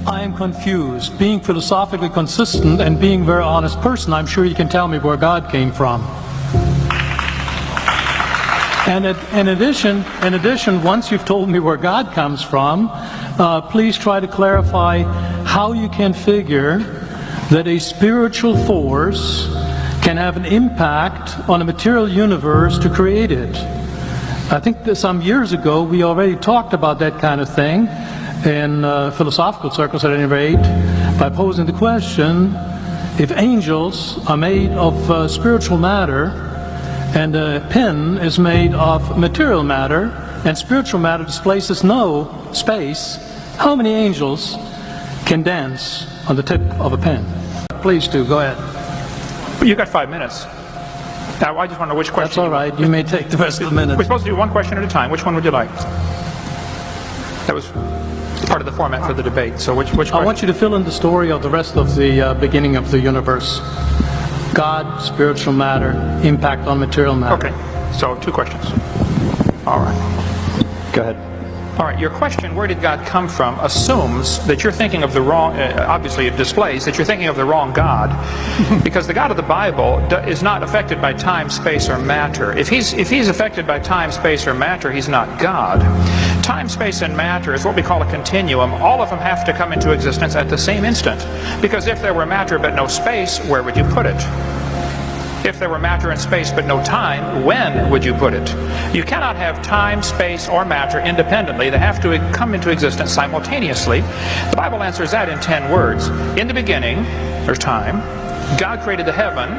I am confused. Being philosophically consistent and being a very honest person, I'm sure you can tell me where God came from. And in addition, once you've told me where God comes from, please try to clarify how you can figure that a spiritual force can have an impact on a material universe to create it. I think that some years ago we already talked about that kind of thing in philosophical circles at any rate, by posing the question, if angels are made of spiritual matter and a pin is made of material matter and spiritual matter displaces no space, how many angels can dance on the tip of a pin? Please do, go ahead. You got 5 minutes. Now, I just want to know which question. That's all right, you may take the rest of the minute. We're supposed to do one question at a time. Which one would you like? That was part of the format for the debate. So which question? I want you to fill in the story of the rest of the beginning of the universe. God, spiritual matter, impact on material matter. Okay, so 2 questions. All right. Go ahead. All right, your question, where did God come from, assumes that you're thinking of the wrong, obviously it displays that you're thinking of the wrong God, because the God of the Bible is not affected by time, space, or matter. If he's affected by time, space, or matter, he's not God. Time, space, and matter is what we call a continuum. All of them have to come into existence at the same instant, because if there were matter but no space, where would you put it? If there were matter and space but no time, when would you put it? You cannot have time, space, or matter independently. They have to come into existence simultaneously. The Bible answers that in 10 words. In the beginning, there's time. God created the heaven,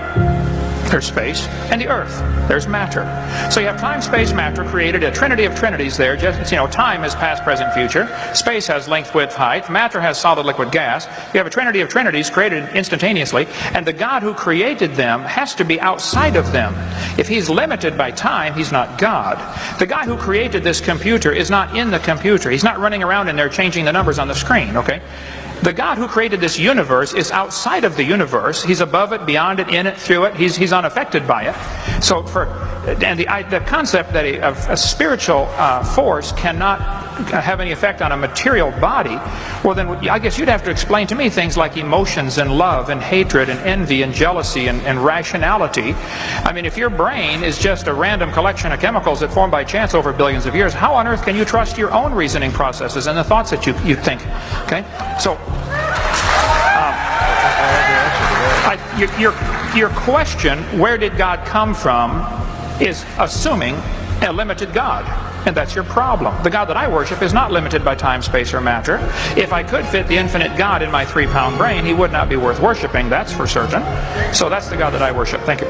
there's space, and the earth, there's matter. So you have time, space, matter, created a trinity of trinities there. Just, time is past, present, future. Space has length, width, height. Matter has solid, liquid, gas. You have a trinity of trinities created instantaneously, and the God who created them has to be outside of them. If he's limited by time, he's not God. The guy who created this computer is not in the computer. He's not running around in there changing the numbers on the screen, okay? The God who created this universe is outside of the universe. He's above it, beyond it, in it, through it. He's unaffected by it. So the concept that a spiritual force cannot have any effect on a material body, well then I guess you'd have to explain to me things like emotions and love and hatred and envy and jealousy and rationality. I mean, if your brain is just a random collection of chemicals that formed by chance over billions of years, how on earth can you trust your own reasoning processes and the thoughts that you think? Okay, so your question, where did God come from, is assuming a limited God. And that's your problem. The God that I worship is not limited by time, space, or matter. If I could fit the infinite God in my 3-pound brain, he would not be worth worshiping, that's for certain. So that's the God that I worship. Thank you.